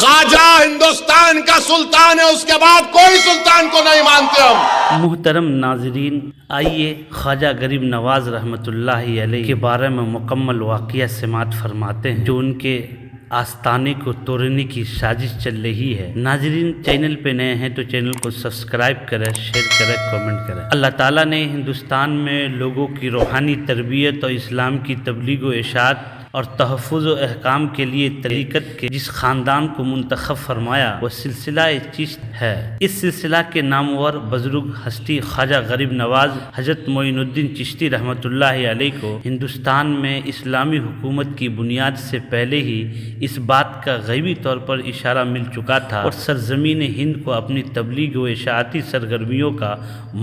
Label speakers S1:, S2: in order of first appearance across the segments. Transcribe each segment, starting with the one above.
S1: خواجہ ہندوستان کا سلطان ہے، اس کے بعد کوئی سلطان کو نہیں مانتے ہم۔
S2: محترم ناظرین، آئیے خواجہ غریب نواز رحمۃ اللہ علیہ کے بارے میں مکمل واقعہ سماعت فرماتے ہیں جو ان کے آستانے کو توڑنے کی سازش چل رہی ہے۔ ناظرین، چینل پہ نئے ہیں تو چینل کو سبسکرائب کریں، شیئر کریں، کامنٹ کریں۔ اللہ تعالیٰ نے ہندوستان میں لوگوں کی روحانی تربیت اور اسلام کی تبلیغ و اشاعت اور تحفظ و احکام کے لیے طریقت کے جس خاندان کو منتخب فرمایا وہ سلسلہ چشت ہے۔ اس سلسلہ کے نامور بزرگ ہستی خواجہ غریب نواز حضرت معین الدین چشتی رحمۃ اللہ علیہ کو ہندوستان میں اسلامی حکومت کی بنیاد سے پہلے ہی اس بات کا غیبی طور پر اشارہ مل چکا تھا اور سرزمین ہند کو اپنی تبلیغ و اشاعتی سرگرمیوں کا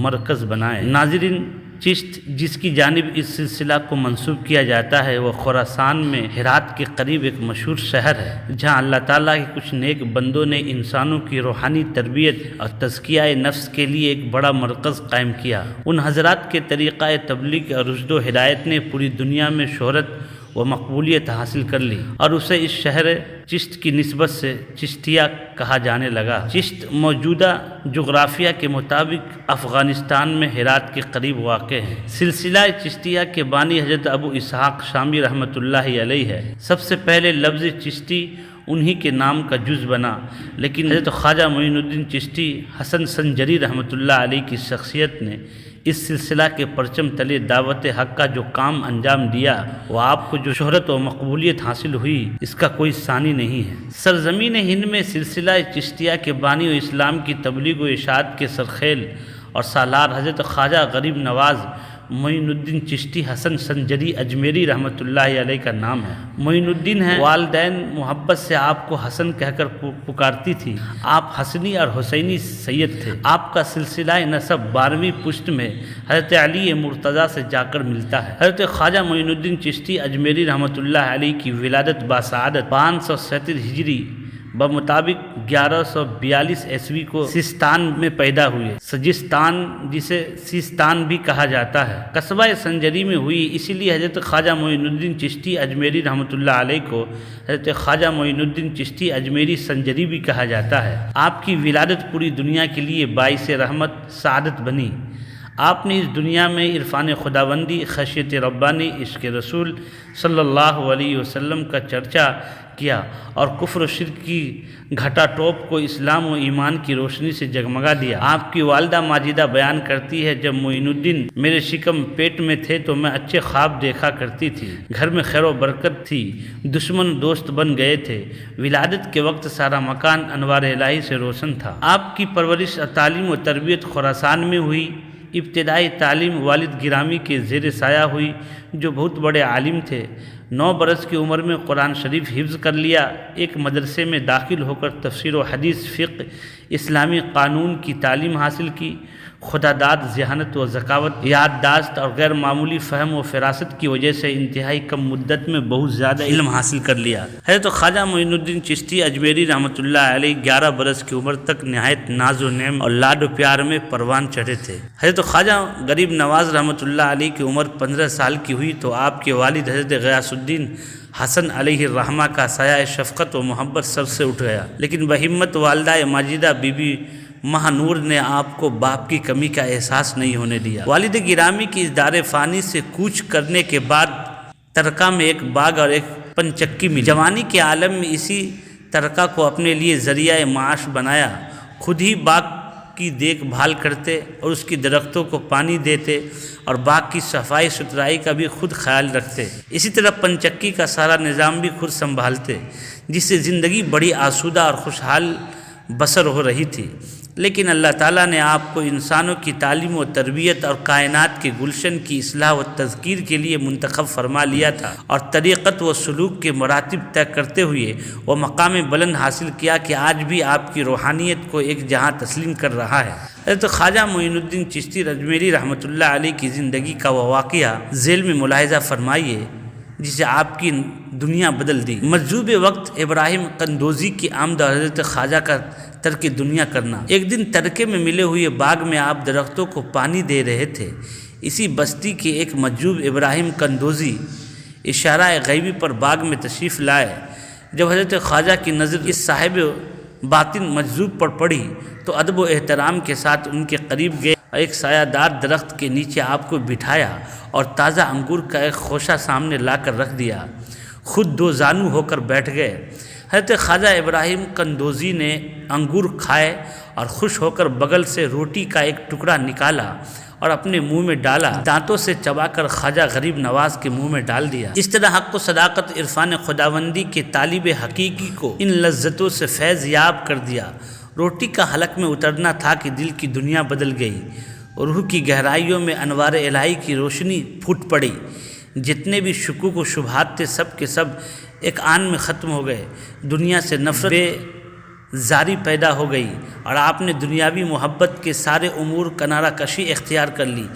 S2: مرکز بنائے۔ ناظرین، چشت جس کی جانب اس سلسلہ کو منسوب کیا جاتا ہے وہ خراسان میں ہرات کے قریب ایک مشہور شہر ہے جہاں اللہ تعالیٰ کے کچھ نیک بندوں نے انسانوں کی روحانی تربیت اور تزکیہ نفس کے لیے ایک بڑا مرکز قائم کیا۔ ان حضرات کے طریقہ تبلیغ اور رشد و ہدایت نے پوری دنیا میں شہرت و مقبولیت حاصل کر لی اور اسے اس شہر چشت کی نسبت سے چشتیہ کہا جانے لگا۔ چشت موجودہ جغرافیہ کے مطابق افغانستان میں ہرات کے قریب واقع ہے۔ سلسلہ چشتیہ کے بانی حضرت ابو اسحاق شامی رحمۃ اللہ علیہ ہے۔ سب سے پہلے لفظ چشتی انہی کے نام کا جز بنا، لیکن حضرت خواجہ معین الدین چشتی حسن سنجری رحمۃ اللہ علیہ کی شخصیت نے اس سلسلہ کے پرچم تلے دعوت حق کا جو کام انجام دیا وہ آپ کو جو شہرت و مقبولیت حاصل ہوئی اس کا کوئی ثانی نہیں ہے۔ سرزمین ہند میں سلسلہ چشتیہ کے بانی و اسلام کی تبلیغ و اشاعت کے سرخیل اور سالار حضرت خواجہ غریب نواز معین الدین چشتی حسن سنجری اجمیری رحمۃ اللہ علیہ کا نام ہے۔ معین الدین ہے، والدین محبت سے آپ کو حسن کہہ کر پکارتی تھی۔ آپ حسنی اور حسینی سید تھے۔ آپ کا سلسلہ نسب 12ویں پشت میں حضرت علی مرتضیٰ سے جا کر ملتا ہے۔ حضرت خواجہ معین الدین چشتی اجمیری رحمۃ اللہ علیہ کی ولادت باسعادت 537 ہجری بمطابق 1142 عیسوی کو سیستان میں پیدا ہوئے۔ سجستان جسے سیستان بھی کہا جاتا ہے قصبہ سنجری میں ہوئی، اسی لیے حضرت خواجہ معین الدین چشتی اجمیری رحمۃ اللہ علیہ کو حضرت خواجہ معین الدین چشتی اجمیری سنجری بھی کہا جاتا ہے۔ آپ کی ولادت پوری دنیا کے لیے باعث رحمت سعادت بنی۔ آپ نے اس دنیا میں عرفان خداوندی، خشیت ربانی، عشق رسول صلی اللہ علیہ وسلم کا چرچا کیا اور کفر و شرک کی گھٹا ٹوپ کو اسلام و ایمان کی روشنی سے جگمگا دیا۔ آپ کی والدہ ماجدہ بیان کرتی ہے، جب معین الدین میرے شکم پیٹ میں تھے تو میں اچھے خواب دیکھا کرتی تھی، گھر میں خیر و برکت تھی، دشمن دوست بن گئے تھے۔ ولادت کے وقت سارا مکان انوار الہی سے روشن تھا۔ آپ کی پرورش اور تعلیم و تربیت خراسان میں ہوئی۔ ابتدائی تعلیم والد گرامی کے زیر سایہ ہوئی جو بہت بڑے عالم تھے۔ 9 برس کی عمر میں قرآن شریف حفظ کر لیا۔ ایک مدرسے میں داخل ہو کر تفسیر و حدیث، فقہ، اسلامی قانون کی تعلیم حاصل کی۔ خدا داد، ذہانت و ذکاوت، یادداشت اور غیر معمولی فہم و فراست کی وجہ سے انتہائی کم مدت میں بہت زیادہ علم حاصل کر لیا۔ حضرت خواجہ معین الدین چشتی اجمیری رحمۃ اللہ علیہ 11 برس کی عمر تک نہایت ناز و نعم اور لاڈ و پیار میں پروان چڑھے تھے۔ حضرت خواجہ غریب نواز رحمۃ اللہ علیہ کی عمر 15 سال کی ہوئی تو آپ کے والد حضرت غیاث الدین حسن علیہ الرحمہ کا سایہ شفقت و محبت سر سے اٹھ گیا، لیکن بہمت والدہ ماجدہ بی بی ماہ نور نے آپ کو باپ کی کمی کا احساس نہیں ہونے دیا۔ والد گرامی کی اس دار فانی سے کوچ کرنے کے بعد ترکہ میں ایک باغ اور ایک پنچکی ملی۔ جوانی کے عالم میں اسی ترکہ کو اپنے لیے ذریعہ معاش بنایا۔ خود ہی باغ کی دیکھ بھال کرتے اور اس کی درختوں کو پانی دیتے اور باغ کی صفائی ستھرائی کا بھی خود خیال رکھتے۔ اسی طرح پنچکی کا سارا نظام بھی خود سنبھالتے، جس سے زندگی بڑی آسودہ اور خوشحال بسر ہو رہی تھی۔ لیکن اللہ تعالیٰ نے آپ کو انسانوں کی تعلیم و تربیت اور کائنات کے گلشن کی اصلاح و تذکیر کے لیے منتخب فرما لیا تھا اور طریقت و سلوک کے مراتب طے کرتے ہوئے وہ مقام بلند حاصل کیا کہ آج بھی آپ کی روحانیت کو ایک جہاں تسلیم کر رہا ہے۔ حضرت خواجہ معین الدین چشتی اجمیری رحمۃ اللہ علیہ کی زندگی کا وہ واقعہ ذیل میں ملاحظہ فرمائیے جسے آپ کی دنیا بدل دی۔ مجذوب وقت ابراہیم قندوزی کی آمد اور حضرت خواجہ کا ترک دنیا کرنا۔ ایک دن ترکے میں ملے ہوئے باغ میں آپ درختوں کو پانی دے رہے تھے۔ اسی بستی کے ایک مجذوب ابراہیم قندوزی اشارہ غیبی پر باغ میں تشریف لائے۔ جب حضرت خواجہ کی نظر اس صاحب باطن مجذوب پر پڑی تو ادب و احترام کے ساتھ ان کے قریب گئے اور ایک سایہ دار درخت کے نیچے آپ کو بٹھایا اور تازہ انگور کا ایک خوشہ سامنے لا کر رکھ دیا، خود دو زانو ہو کر بیٹھ گئے۔ حضرت خواجہ ابراہیم قندوزی نے انگور کھائے اور خوش ہو کر بغل سے روٹی کا ایک ٹکڑا نکالا اور اپنے منہ میں ڈالا، دانتوں سے چبا کر خواجہ غریب نواز کے منہ میں ڈال دیا۔ اس طرح حق و صداقت عرفان خداوندی کے طالب حقیقی کو ان لذتوں سے فیض یاب کر دیا۔ روٹی کا حلق میں اترنا تھا کہ دل کی دنیا بدل گئی، روح کی گہرائیوں میں انوار الہی کی روشنی پھوٹ پڑی۔ جتنے بھی شکوک و شبہات تھے سب کے سب ایک آن میں ختم ہو گئے۔ دنیا سے نفرت بے زاری پیدا ہو گئی اور آپ نے دنیاوی محبت کے سارے امور کنارہ کشی اختیار کر لی۔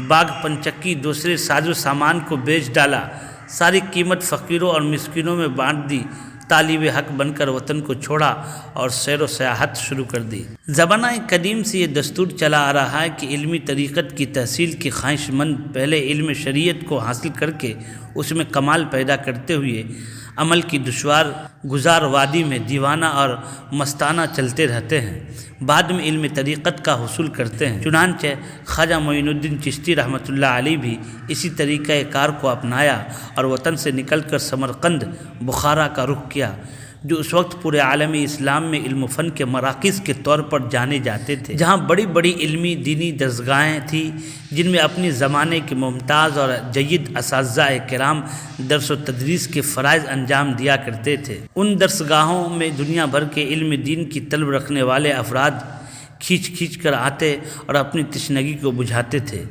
S2: باغ پنچکی دوسرے ساز و سامان کو بیچ ڈالا، ساری قیمت فقیروں اور مسکینوں میں بانٹ دی، طالب حق بن کر وطن کو چھوڑا اور سیر و سیاحت شروع کر دی۔ زمانہ قدیم سے یہ دستور چلا آ رہا ہے کہ علمی طریقت کی تحصیل کے خواہش مند پہلے علم شریعت کو حاصل کر کے اس میں کمال پیدا کرتے ہوئے عمل کی دشوار گزار وادی میں دیوانہ اور مستانہ چلتے رہتے ہیں، بعد میں علم طریقت کا حصول کرتے ہیں۔ چنانچہ خواجہ معین الدین چشتی رحمۃ اللہ علیہ بھی اسی طریقہ کار کو اپنایا اور وطن سے نکل کر سمرقند بخارا کا رخ کیا، جو اس وقت پورے عالم اسلام میں علم و فن کے مراکز کے طور پر جانے جاتے تھے، جہاں بڑی بڑی علمی دینی درسگاہیں تھیں جن میں اپنی زمانے کے ممتاز اور جید اساتذہ کرام درس و تدریس کے فرائض انجام دیا کرتے تھے۔ ان درسگاہوں میں دنیا بھر کے علم دین کی طلب رکھنے والے افراد کھینچ کھینچ کر آتے اور اپنی تشنگی کو بجھاتے تھے۔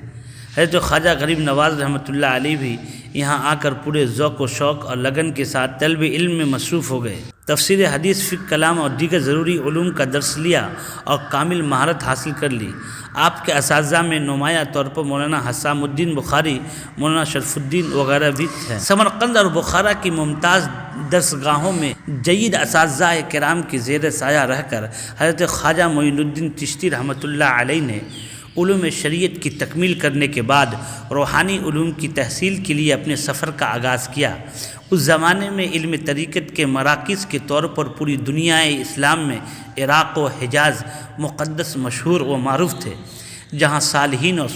S2: حضرت خواجہ غریب نواز رحمۃ اللہ علیہ بھی یہاں آ کر پورے ذوق و شوق اور لگن کے ساتھ طلب علم میں مصروف ہو گئے۔ تفسیر حدیث، فقہ، کلام اور دیگر ضروری علوم کا درس لیا اور کامل مہارت حاصل کر لی۔ آپ کے اساتذہ میں نمایاں طور پر مولانا حسام الدین بخاری، مولانا شرف الدین وغیرہ بھی ہیں۔ سمرقند اور بخارا کی ممتاز درسگاہوں میں جید اساتذہ کرام کی زیر سایہ رہ کر حضرت خواجہ معین الدین چشتی رحمۃ اللہ علیہ نے علوم شریعت کی تکمیل کرنے کے بعد روحانی علوم کی تحصیل کے لیے اپنے سفر کا آغاز کیا۔ اس زمانے میں علم طریقت کے مراکز کے طور پر پوری دنیا اسلام میں عراق و حجاز مقدس مشہور و معروف تھے، جہاں صالحین اور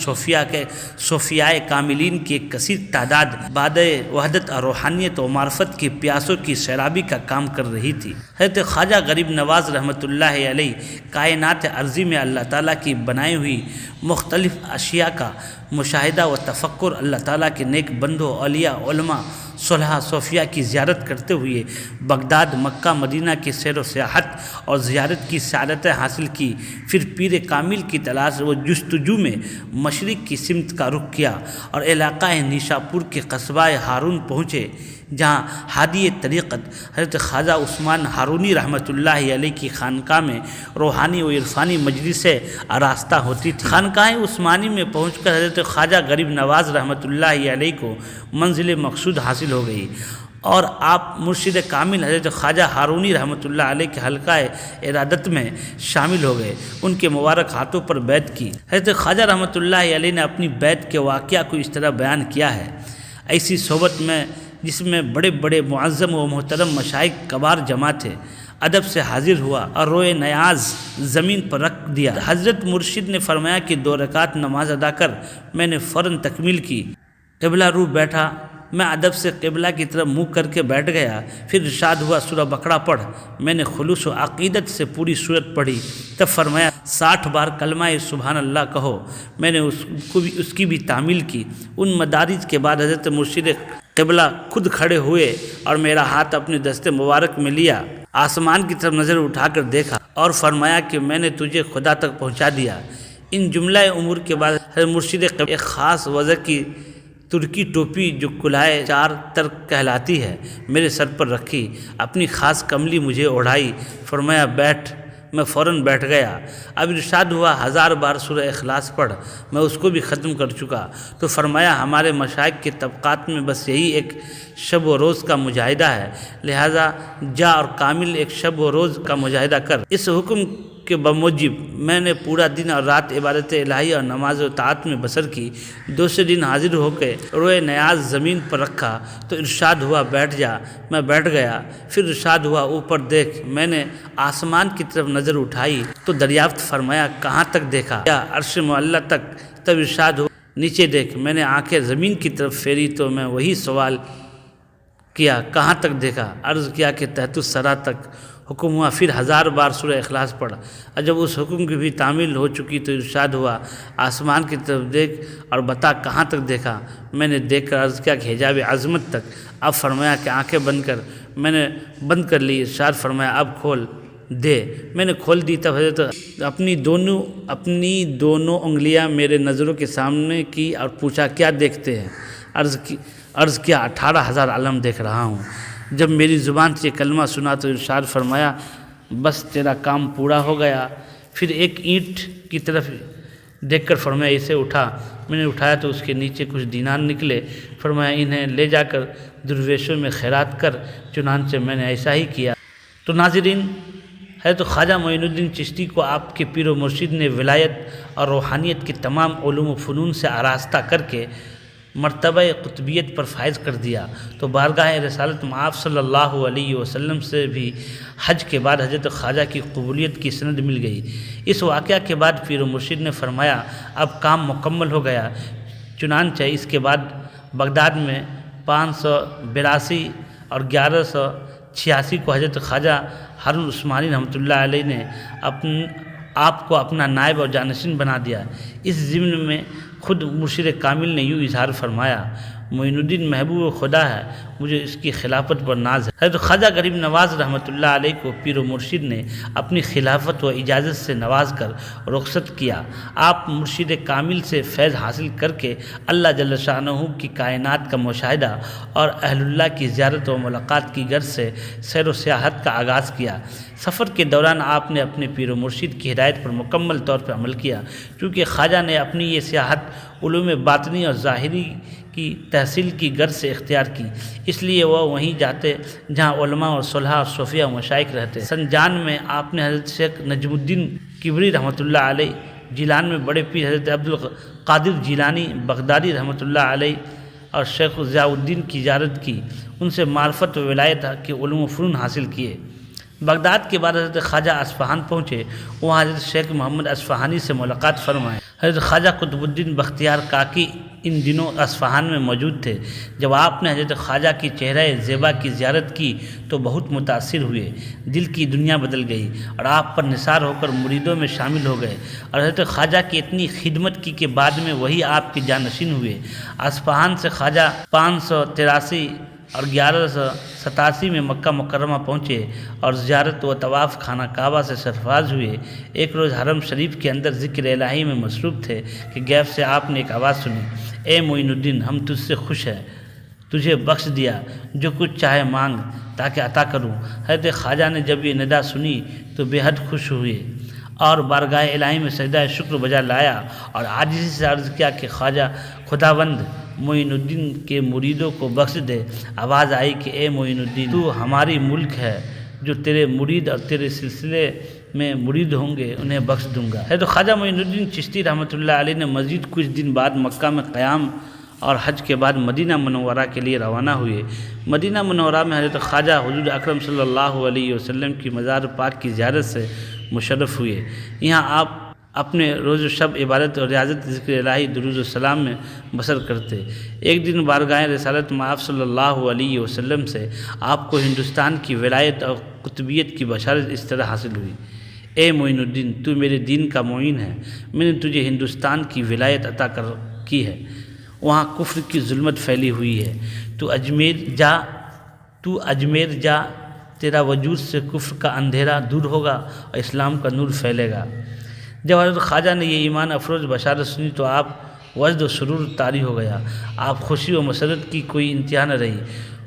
S2: صوفیاء کاملین کی ایک کثیر تعداد بعد وحدت اور روحانیت و معرفت کی پیاسوں کی سیرابی کا کام کر رہی تھی۔ حضرت خواجہ غریب نواز رحمۃ اللہ علیہ کائنات ارضی میں اللہ تعالیٰ کی بنائی ہوئی مختلف اشیاء کا مشاہدہ و تفکر، اللہ تعالیٰ کے نیک بندوں، اولیاء، علماء، صلحاء، صوفیاء کی زیارت کرتے ہوئے بغداد، مکہ، مدینہ کی سیر و سیاحت اور زیارت کی سعادتیں حاصل کی۔ پھر پیر کامل کی تلاش و جستجو میں مشرق کی سمت کا رخ کیا اور علاقہ نیشاپور کے قصبہ ہارون پہنچے، جہاں ہادی طریقت حضرت خواجہ عثمان ہارونی رحمۃ اللہ علیہ کی خانقاہ میں روحانی و عرفانی مجلسیں آراستہ ہوتی تھی۔ خانقاہ عثمانی میں پہنچ کر حضرت خواجہ غریب نواز رحمۃ اللہ علیہ کو منزل مقصود حاصل ہو گئی اور آپ مرشد کامل حضرت خواجہ ہارونی رحمۃ اللہ علیہ کے حلقہ ارادت میں شامل ہو گئے، ان کے مبارک ہاتھوں پر بیعت کی۔ حضرت خواجہ رحمۃ اللہ علیہ نے اپنی بیعت کے واقعہ کو اس طرح بیان کیا ہے: ایسی صحبت میں جس میں بڑے بڑے معظم و محترم مشائخ کبار جمع تھے، ادب سے حاضر ہوا اور روئے نیاز زمین پر رکھ دیا۔ حضرت مرشد نے فرمایا کہ 2 رکعت نماز ادا کر میں نے فوراً تکمیل کی، قبلہ رو بیٹھا، میں ادب سے قبلہ کی طرف منہ کر کے بیٹھ گیا۔ پھر ارشاد ہوا سورہ بقرہ پڑھ، میں نے خلوص و عقیدت سے پوری سورت پڑھی، تب فرمایا 60 بار کلمہ سبحان اللہ کہو، میں نے اس کی بھی تعمیل کی۔ ان مدارج کے بعد حضرت مرشد قبلہ خود کھڑے ہوئے اور میرا ہاتھ اپنے دست مبارک میں لیا، آسمان کی طرف نظر اٹھا کر دیکھا اور فرمایا کہ میں نے تجھے خدا تک پہنچا دیا۔ ان جملہ امور کے بعد حضرت مرشد قبلہ ایک خاص وضع کی ترکی ٹوپی جو کلائے 4 ترک کہلاتی ہے میرے سر پر رکھی، اپنی خاص کملی مجھے اوڑھائی، فرمایا بیٹھ، میں فوراً بیٹھ گیا۔ اب ارشاد ہوا 1000 بار سورہ اخلاص پڑھ، میں اس کو بھی ختم کر چکا۔ تو فرمایا ہمارے مشائخ کے طبقات میں بس یہی ایک شب و روز کا مجاہدہ ہے، لہٰذا جا اور کامل ایک شب و روز کا مجاہدہ کر۔ اس حکم کے بموجب میں نے پورا دن اور رات عبادت الہی اور نماز و طاعت میں بسر کی۔ دوسرے دن حاضر ہو کے روئے نیاز زمین پر رکھا تو ارشاد ہوا بیٹھ جا، میں بیٹھ گیا۔ پھر ارشاد ہوا اوپر دیکھ، میں نے آسمان کی طرف نظر اٹھائی تو دریافت فرمایا کہاں تک دیکھا؟ یا عرش معلی تک۔ تب ارشاد ہوا نیچے دیکھ، میں نے آنکھیں زمین کی طرف پھیری تو میں وہی سوال کیا کہاں تک دیکھا؟ عرض کیا کہ تحت الثری تک۔ حکم ہوا پھر 1000 بار سورہ اخلاص پڑھا، اور جب اس حکم کی بھی تعمیل ہو چکی تو ارشاد ہوا آسمان کی طرف دیکھ اور بتا کہاں تک دیکھا؟ میں نے دیکھ کر عرض کیا کہ حجاب عظمت تک۔ اب فرمایا کہ آنکھیں بند کر، میں نے بند کر لی۔ ارشاد فرمایا اب کھول دے، میں نے کھول دی۔ تب حضرت اپنی دونوں انگلیاں میرے نظروں کے سامنے کی اور پوچھا کیا دیکھتے ہیں؟ عرض کیا 18,000 علم دیکھ رہا ہوں۔ جب میری زبان سے کلمہ سنا تو ارشاد فرمایا بس تیرا کام پورا ہو گیا۔ پھر ایک اینٹ کی طرف دیکھ کر فرمایا اسے اٹھا۔ میں نے اٹھایا تو اس کے نیچے کچھ دینار نکلے۔ فرمایا انہیں لے جا کر درویشوں میں خیرات کر۔ چنانچہ میں نے ایسا ہی کیا۔ تو ناظرین، حضرت خواجہ معین الدین چشتی کو آپ کے پیر و مرشد نے ولایت اور روحانیت کے تمام علوم و فنون سے آراستہ کر کے مرتبہ قطبیت پر فائز کر دیا، تو بارگاہ رسالت مآب صلی اللہ علیہ وسلم سے بھی حج کے بعد حضرت خواجہ کی قبولیت کی سند مل گئی۔ اس واقعہ کے بعد پیر و مرشد نے فرمایا اب کام مکمل ہو گیا۔ چنانچہ اس کے بعد بغداد میں 582 اور 1186 کو حضرت خواجہ ہارون عثمانی رحمۃ اللہ علیہ نے آپ کو اپنا نائب اور جانشین بنا دیا۔ اس ضمن میں خود مرشد کامل نے یوں اظہار فرمایا معین الدین محبوب خدا ہے، مجھے اس کی خلافت پر ناز ہے۔ حضرت خواجہ غریب نواز رحمۃ اللہ علیہ کو پیر و مرشد نے اپنی خلافت و اجازت سے نواز کر رخصت کیا۔ آپ مرشد کامل سے فیض حاصل کر کے اللہ جل شانہ کی کائنات کا مشاہدہ اور اہل اللہ کی زیارت و ملاقات کی غرض سے سیر و سیاحت کا آغاز کیا۔ سفر کے دوران آپ نے اپنے پیر و مرشد کی ہدایت پر مکمل طور پر عمل کیا، کیونکہ خواجہ نے اپنی یہ سیاحت علوم باطنی اور ظاہری کی تحصیل کی غرض سے اختیار کی، اس لیے وہ وہیں جاتے جہاں علماء اور صلحاء اور صوفیاء و مشائخ رہتے۔ سنجان میں آپ نے حضرت شیخ نجم الدین کبری رحمۃ اللہ علیہ، جیلان میں بڑے پیر حضرت عبد القادر جیلانی بغدادی رحمۃ اللہ علیہ اور شیخ ضیاء الدین کی زیارت کی، ان سے معرفت و ولایت کے علوم و فنون حاصل کیے۔ بغداد کے بعد حضرت خواجہ اصفہان پہنچے، وہاں حضرت شیخ محمد اصفہانی سے ملاقات فرمائے۔ حضرت خواجہ قطب الدین بختیار کاکی ان دنوں اصفہان میں موجود تھے۔ جب آپ نے حضرت خواجہ کی چہرہ زیبا کی زیارت کی تو بہت متاثر ہوئے، دل کی دنیا بدل گئی اور آپ پر نثار ہو کر مریدوں میں شامل ہو گئے، اور حضرت خواجہ کی اتنی خدمت کی کہ بعد میں وہی آپ کے جانشین ہوئے۔ اصفہان سے خواجہ 583 اور 1187 میں مکہ مکرمہ پہنچے اور زیارت و طواف خانہ کعبہ سے سرفراز ہوئے۔ ایک روز حرم شریف کے اندر ذکر الہی میں مصروف تھے کہ غیب سے آپ نے ایک آواز سنی، اے معین الدین، ہم تجھ سے خوش ہیں، تجھے بخش دیا، جو کچھ چاہے مانگ تاکہ عطا کروں۔ حضرت خواجہ نے جب یہ ندا سنی تو بے حد خوش ہوئے اور بارگاہ الہی میں سجدہ شکر بجا لایا اور عاجزی سے عرض کیا کہ خواجہ خداوند معین الدین کے مریدوں کو بخش دے۔ آواز آئی کہ اے معین الدین، تو ہماری ملک ہے، جو تیرے مرید اور تیرے سلسلے میں مرید ہوں گے انہیں بخش دوں گا۔ حضرت خواجہ معین الدین چشتی رحمۃ اللہ علیہ نے مزید کچھ دن بعد مکہ میں قیام اور حج کے بعد مدینہ منورہ کے لیے روانہ ہوئے۔ مدینہ منورہ میں حضرت خواجہ حضور اکرم صلی اللہ علیہ وسلم کی مزار پاک کی زیارت سے مشرف ہوئے۔ یہاں آپ اپنے روز و شب عبادت اور ریاضت ذکر الہی درود و سلام میں بسر کرتے۔ ایک دن بارگاہ رسالت مآب صلی اللہ علیہ وسلم سے آپ کو ہندوستان کی ولایت اور قطبیت کی بشارت اس طرح حاصل ہوئی، اے معین الدین، تو میرے دین کا معین ہے، میں نے تجھے ہندوستان کی ولایت عطا کی ہے، وہاں کفر کی ظلمت پھیلی ہوئی ہے، تو اجمیر جا، تیرا وجود سے کفر کا اندھیرا دور ہوگا اور اسلام کا نور پھیلے گا۔ جب حضرت خواجہ نے یہ ایمان افروز بشارت سنی تو آپ وجد و سرور طاری ہو گیا، آپ خوشی و مسرت کی کوئی انتہا نہ رہی۔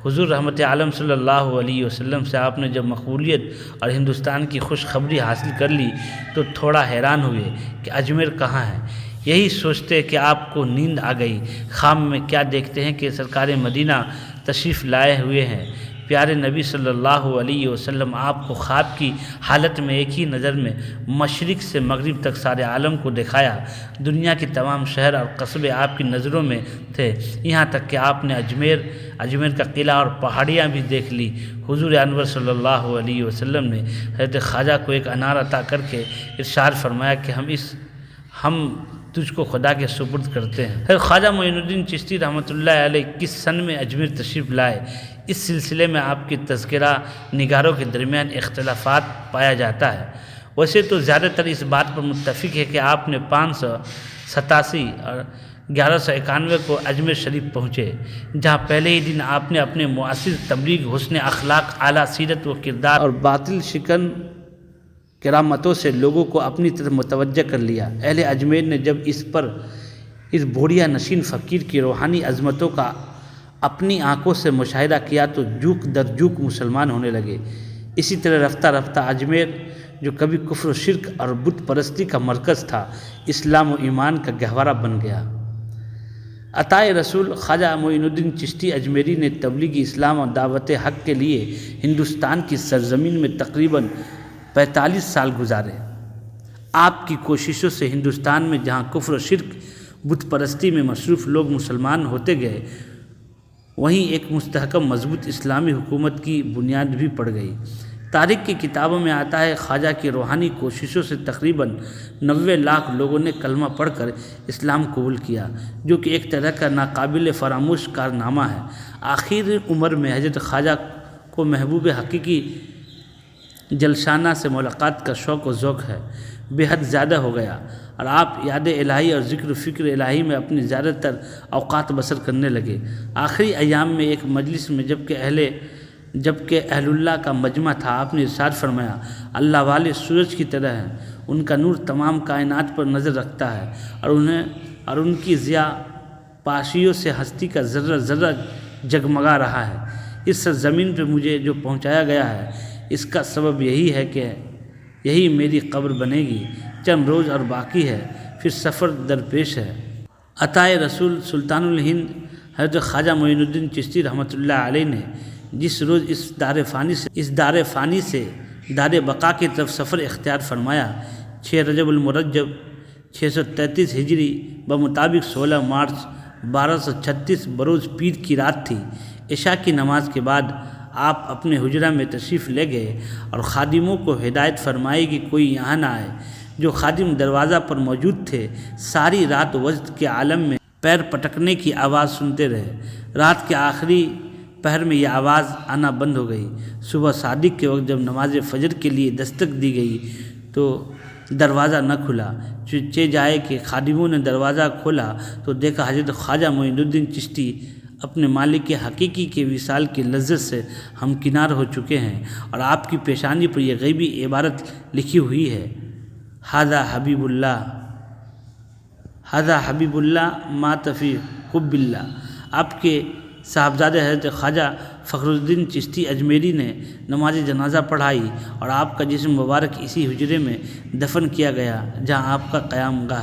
S2: حضور رحمت عالم صلی اللہ علیہ وسلم سے آپ نے جب مقبولیت اور ہندوستان کی خوشخبری حاصل کر لی تو تھوڑا حیران ہوئے کہ اجمیر کہاں ہے۔ یہی سوچتے کہ آپ کو نیند آ گئی، خواب میں کیا دیکھتے ہیں کہ سرکار مدینہ تشریف لائے ہوئے ہیں۔ پیارے نبی صلی اللہ علیہ وسلم آپ کو خواب کی حالت میں ایک ہی نظر میں مشرق سے مغرب تک سارے عالم کو دکھایا۔ دنیا کے تمام شہر اور قصبے آپ کی نظروں میں تھے، یہاں تک کہ آپ نے اجمیر کا قلعہ اور پہاڑیاں بھی دیکھ لی۔ حضور انور صلی اللہ علیہ وسلم نے حضرت خواجہ کو ایک انار عطا کر کے ارشاد فرمایا کہ ہم تجھ کو خدا کے سپرد کرتے ہیں۔ حضرت خواجہ معین الدین چشتی رحمۃ اللہ علیہ کس سن میں اجمیر تشریف لائے، اس سلسلے میں آپ کی تذکرہ نگاروں کے درمیان اختلافات پایا جاتا ہے۔ ویسے تو زیادہ تر اس بات پر متفق ہے کہ آپ نے 587 اور 1191 کو اجمیر شریف پہنچے، جہاں پہلے ہی دن آپ نے اپنے مؤثر تبلیغ، حسن اخلاق، اعلیٰ سیرت و کردار اور باطل شکن کرامتوں سے لوگوں کو اپنی طرف متوجہ کر لیا۔ اہل اجمیر نے جب اس بھوڑیا نشین فقیر کی روحانی عظمتوں کا اپنی آنکھوں سے مشاہدہ کیا تو جوک در جوک مسلمان ہونے لگے۔ اسی طرح رفتہ رفتہ اجمیر، جو کبھی کفر و شرک اور بت پرستی کا مرکز تھا، اسلام و ایمان کا گہوارہ بن گیا۔ عطائے رسول خواجہ معین الدین چشتی اجمیری نے تبلیغ اسلام اور دعوت حق کے لیے ہندوستان کی سرزمین میں تقریباً 45 سال گزارے۔ آپ کی کوششوں سے ہندوستان میں جہاں کفر و شرک، بت پرستی میں مصروف لوگ مسلمان ہوتے گئے، وہیں ایک مستحکم مضبوط اسلامی حکومت کی بنیاد بھی پڑ گئی۔ تاریخ کی کتابوں میں آتا ہے خواجہ کی روحانی کوششوں سے تقریباً 90 لاکھ لوگوں نے کلمہ پڑھ کر اسلام قبول کیا، جو کہ ایک طرح کا ناقابل فراموش کارنامہ ہے۔ آخر عمر میں حضرت خواجہ کو محبوب حقیقی جلشانہ سے ملاقات کا شوق و ذوق ہے بے حد زیادہ ہو گیا، اور آپ یاد الہی اور ذکر و فکر الہی میں اپنی زیادہ تر اوقات بسر کرنے لگے۔ آخری ایام میں ایک مجلس میں جبکہ اہل اللہ کا مجمع تھا، آپ نے ارشاد فرمایا، اللہ والے سورج کی طرح ہیں، ان کا نور تمام کائنات پر نظر رکھتا ہے، اور ان کی ضیاء پاشیوں سے ہستی کا ذرہ ذرہ جگمگا رہا ہے۔ اس سرزمین پہ مجھے جو پہنچایا گیا ہے، اس کا سبب یہی ہے کہ یہی میری قبر بنے گی، چند روز اور باقی ہے، پھر سفر درپیش ہے۔ عطائے رسول سلطان الہند حضرت خواجہ معین الدین چشتی رحمۃ اللہ علیہ نے جس روز اس دار فانی سے دار بقا کی طرف سفر اختیار فرمایا، 6 رجب المرجب 633 ہجری بمطابق 16 مارچ 1236 بروز پیر کی رات تھی۔ عشاء کی نماز کے بعد آپ اپنے حجرہ میں تشریف لے گئے اور خادموں کو ہدایت فرمائی کہ کوئی یہاں نہ آئے۔ جو خادم دروازہ پر موجود تھے ساری رات وجد کے عالم میں پیر پٹکنے کی آواز سنتے رہے۔ رات کے آخری پہر میں یہ آواز آنا بند ہو گئی۔ صبح صادق کے وقت جب نماز فجر کے لیے دستک دی گئی تو دروازہ نہ کھلا، چہ جائے کہ خادموں نے دروازہ کھولا تو دیکھا حضرت خواجہ معین الدین چشتی اپنے مالک حقیقی کے وصال کی لذت سے ہمکنار ہو چکے ہیں، اور آپ کی پیشانی پر یہ غیبی عبارت لکھی ہوئی ہے، ھذا حبیب اللہ مات فی حب اللہ۔ آپ کے صاحبزادے حضرت خواجہ فخر الدین چشتی اجمیری نے نماز جنازہ پڑھائی، اور آپ کا جسم مبارک اسی حجرے میں دفن کیا گیا جہاں آپ کا قیام گاہ